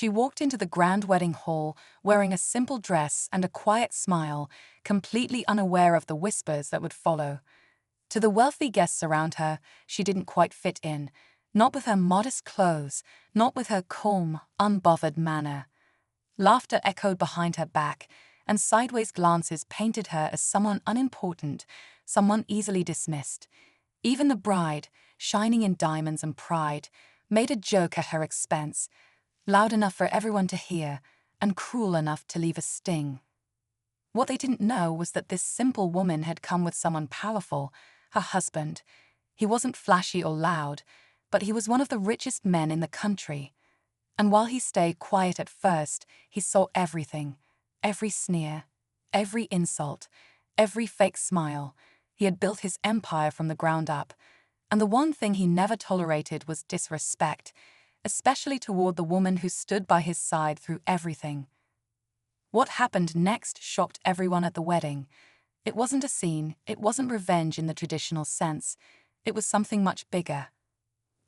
She walked into the grand wedding hall wearing a simple dress and a quiet smile, completely unaware of the whispers that would follow. To the wealthy guests around her, she didn't quite fit in, not with her modest clothes, not with her calm, unbothered manner. Laughter echoed behind her back, and sideways glances painted her as someone unimportant, someone easily dismissed. Even the bride, shining in diamonds and pride, made a joke at her expense, loud enough for everyone to hear, and cruel enough to leave a sting. What they didn't know was that this simple woman had come with someone powerful, her husband. He wasn't flashy or loud, but he was one of the richest men in the country. And while he stayed quiet at first, he saw everything, every sneer, every insult, every fake smile. He had built his empire from the ground up, and the one thing he never tolerated was disrespect, especially toward the woman who stood by his side through everything. What happened next shocked everyone at the wedding. It wasn't a scene, it wasn't revenge in the traditional sense. It was something much bigger.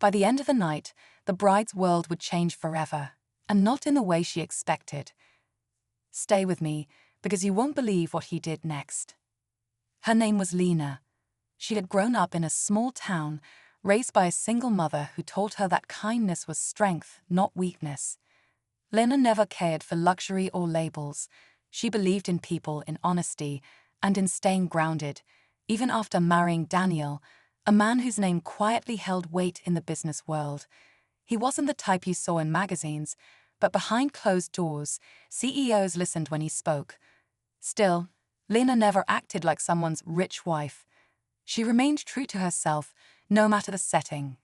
By the end of the night, the bride's world would change forever, and not in the way she expected. Stay with me, because you won't believe what he did next. Her name was Lena. She had grown up in a small town, raised by a single mother who taught her that kindness was strength, not weakness. Lena never cared for luxury or labels. She believed in people, in honesty, and in staying grounded, even after marrying Daniel, a man whose name quietly held weight in the business world. He wasn't the type you saw in magazines, but behind closed doors, CEOs listened when he spoke. Still, Lena never acted like someone's rich wife. She remained true to herself, no matter the setting.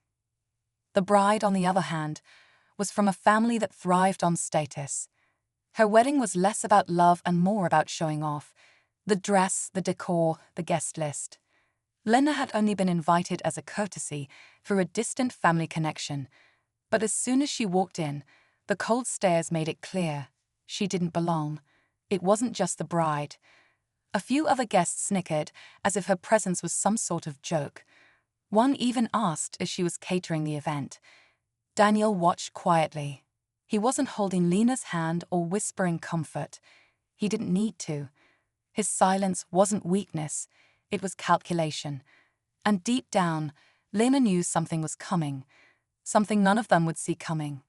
The bride, on the other hand, was from a family that thrived on status. Her wedding was less about love and more about showing off. The dress, the decor, the guest list. Lena had only been invited as a courtesy through a distant family connection, but as soon as she walked in, the cold stares made it clear she didn't belong. It wasn't just the bride. A few other guests snickered, as if her presence was some sort of joke. One even asked if she was catering the event. Daniel watched quietly. He wasn't holding Lena's hand or whispering comfort. He didn't need to. His silence wasn't weakness, it was calculation. And deep down, Lena knew something was coming, something none of them would see coming.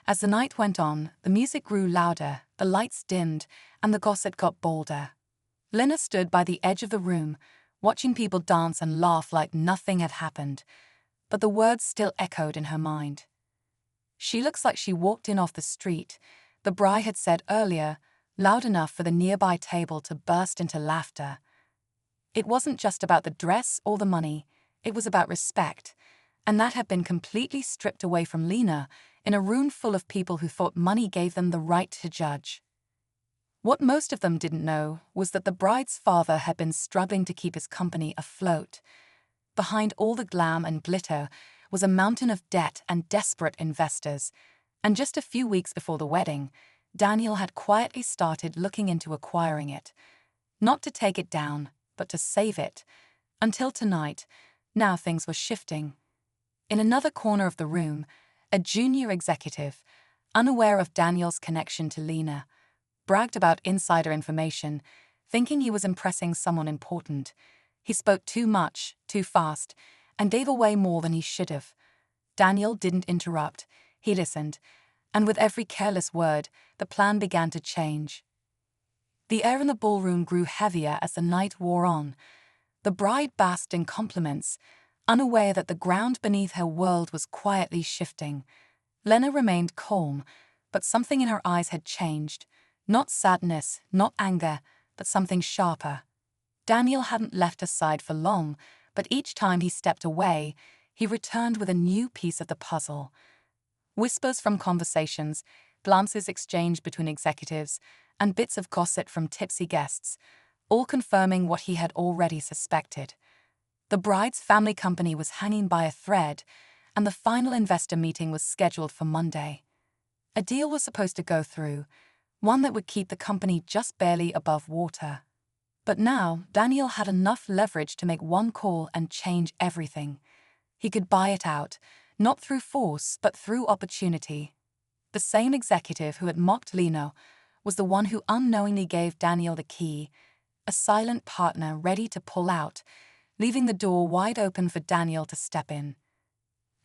As the night went on, the music grew louder, the lights dimmed, and the gossip got bolder. Lena stood by the edge of the room, watching people dance and laugh like nothing had happened, but the words still echoed in her mind. "She looks like she walked in off the street," the bride had said earlier, loud enough for the nearby table to burst into laughter. It wasn't just about the dress or the money, it was about respect, and that had been completely stripped away from Lena in a room full of people who thought money gave them the right to judge. What most of them didn't know was that the bride's father had been struggling to keep his company afloat. Behind all the glam and glitter was a mountain of debt and desperate investors, and just a few weeks before the wedding, Daniel had quietly started looking into acquiring it. Not to take it down, but to save it. Until tonight, now things were shifting. In another corner of the room, a junior executive, unaware of Daniel's connection to Lena, bragged about insider information, thinking he was impressing someone important. He spoke too much, too fast, and gave away more than he should have. Daniel didn't interrupt. He listened, and with every careless word, the plan began to change. The air in the ballroom grew heavier as the night wore on. The bride basked in compliments, unaware that the ground beneath her world was quietly shifting. Lena remained calm, but something in her eyes had changed. Not sadness, not anger, but something sharper. Daniel hadn't left her side for long, but each time he stepped away, he returned with a new piece of the puzzle. Whispers from conversations, glances exchanged between executives, and bits of gossip from tipsy guests, all confirming what he had already suspected. The bride's family company was hanging by a thread, and the final investor meeting was scheduled for Monday. A deal was supposed to go through, one that would keep the company just barely above water. But now, Daniel had enough leverage to make one call and change everything. He could buy it out, not through force, but through opportunity. The same executive who had mocked Lena was the one who unknowingly gave Daniel the key, a silent partner ready to pull out, leaving the door wide open for Daniel to step in.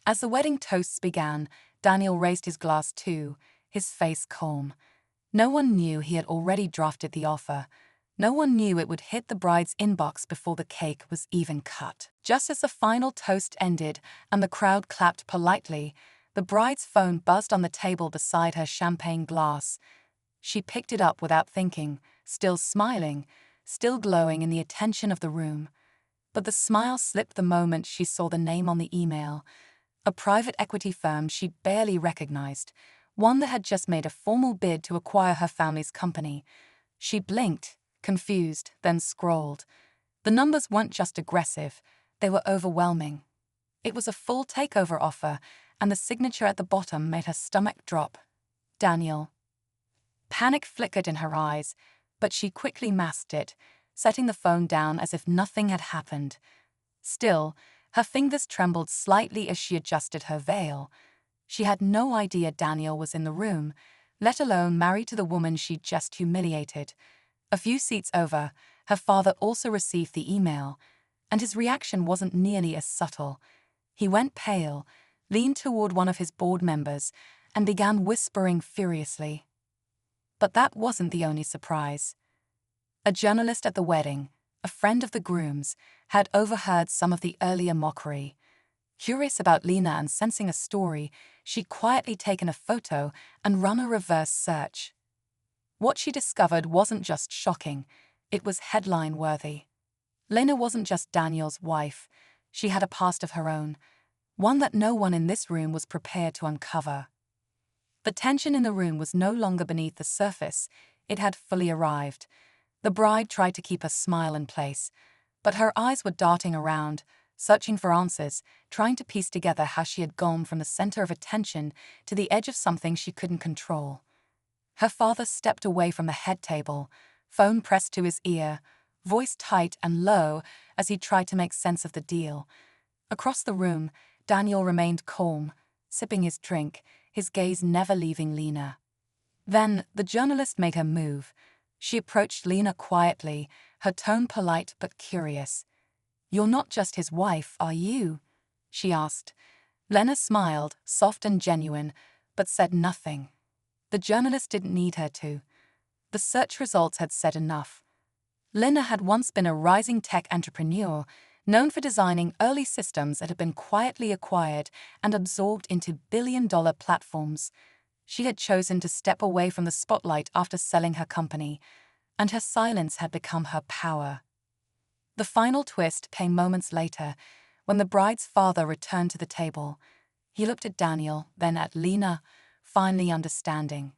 As the wedding toasts began, Daniel raised his glass too, his face calm. No one knew he had already drafted the offer. No one knew it would hit the bride's inbox before the cake was even cut. Just as the final toast ended and the crowd clapped politely, the bride's phone buzzed on the table beside her champagne glass. She picked it up without thinking, still smiling, still glowing in the attention of the room. But the smile slipped the moment she saw the name on the email. A private equity firm she barely recognized, one that had just made a formal bid to acquire her family's company. She blinked, confused, then scrolled. The numbers weren't just aggressive, they were overwhelming. It was a full takeover offer, and the signature at the bottom made her stomach drop. Daniel. Panic flickered in her eyes, but she quickly masked it, setting the phone down as if nothing had happened. Still, her fingers trembled slightly as she adjusted her veil. She had no idea Daniel was in the room, let alone married to the woman she'd just humiliated. A few seats over, her father also received the email, and his reaction wasn't nearly as subtle. He went pale, leaned toward one of his board members, and began whispering furiously. But that wasn't the only surprise. A journalist at the wedding, a friend of the groom's, had overheard some of the earlier mockery. Curious about Lena and sensing a story, she'd quietly taken a photo and run a reverse search. What she discovered wasn't just shocking, it was headline-worthy. Lena wasn't just Daniel's wife, she had a past of her own, one that no one in this room was prepared to uncover. The tension in the room was no longer beneath the surface, it had fully arrived. The bride tried to keep a smile in place, but her eyes were darting around, searching for answers, trying to piece together how she had gone from the center of attention to the edge of something she couldn't control. Her father stepped away from the head table, phone pressed to his ear, voice tight and low as he tried to make sense of the deal. Across the room, Daniel remained calm, sipping his drink, his gaze never leaving Lena. Then, the journalist made her move. She approached Lena quietly, her tone polite but curious. "You're not just his wife, are you?" she asked. Lena smiled, soft and genuine, but said nothing. The journalist didn't need her to. The search results had said enough. Lena had once been a rising tech entrepreneur, known for designing early systems that had been quietly acquired and absorbed into billion-dollar platforms. She had chosen to step away from the spotlight after selling her company, and her silence had become her power. The final twist came moments later, when the bride's father returned to the table. He looked at Daniel, then at Lena, finally understanding.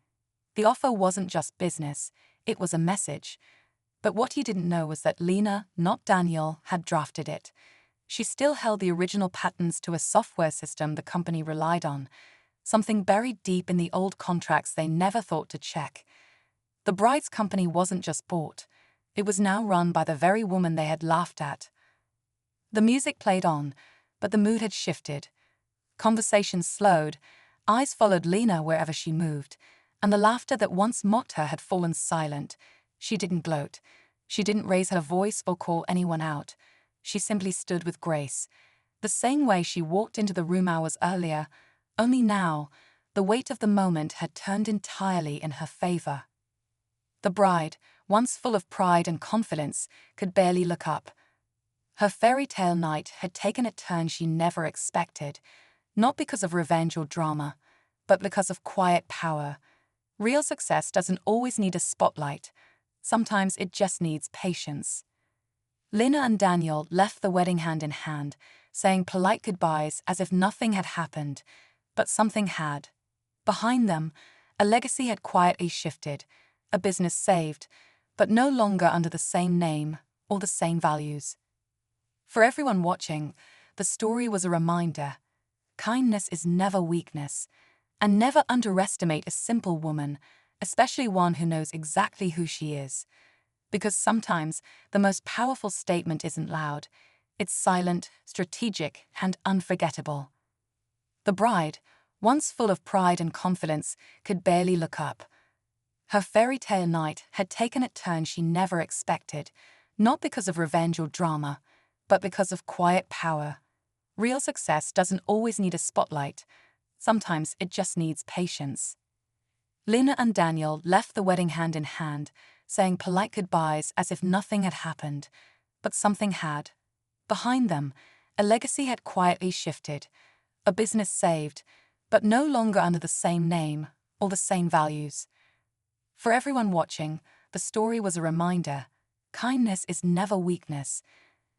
The offer wasn't just business, it was a message. But what he didn't know was that Lena, not Daniel, had drafted it. She still held the original patents to a software system the company relied on, something buried deep in the old contracts they never thought to check. The bride's company wasn't just bought, it was now run by the very woman they had laughed at. The music played on, but the mood had shifted. Conversation slowed, eyes followed Lena wherever she moved, and the laughter that once mocked her had fallen silent. She didn't gloat. She didn't raise her voice or call anyone out. She simply stood with grace, the same way she walked into the room hours earlier, only now, the weight of the moment had turned entirely in her favor. The bride, once full of pride and confidence, could barely look up. Her fairy tale night had taken a turn she never expected, not because of revenge or drama, but because of quiet power. Real success doesn't always need a spotlight. Sometimes it just needs patience. Lena and Daniel left the wedding hand in hand, saying polite goodbyes as if nothing had happened, but something had. Behind them, a legacy had quietly shifted, a business saved, but no longer under the same name or the same values. For everyone watching, the story was a reminder. Kindness is never weakness, and never underestimate a simple woman, especially one who knows exactly who she is. Because sometimes the most powerful statement isn't loud, it's silent, strategic, and unforgettable. The bride, once full of pride and confidence, could barely look up. Her fairy tale night had taken a turn she never expected, not because of revenge or drama, but because of quiet power. Real success doesn't always need a spotlight. Sometimes it just needs patience. Lena and Daniel left the wedding hand in hand, saying polite goodbyes as if nothing had happened. But something had. Behind them, a legacy had quietly shifted, a business saved, but no longer under the same name or the same values. For everyone watching, the story was a reminder: kindness is never weakness,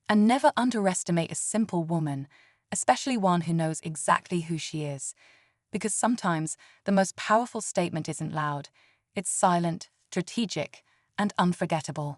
and never underestimate a simple woman, especially one who knows exactly who she is. Because sometimes the most powerful statement isn't loud, it's silent, strategic, and unforgettable.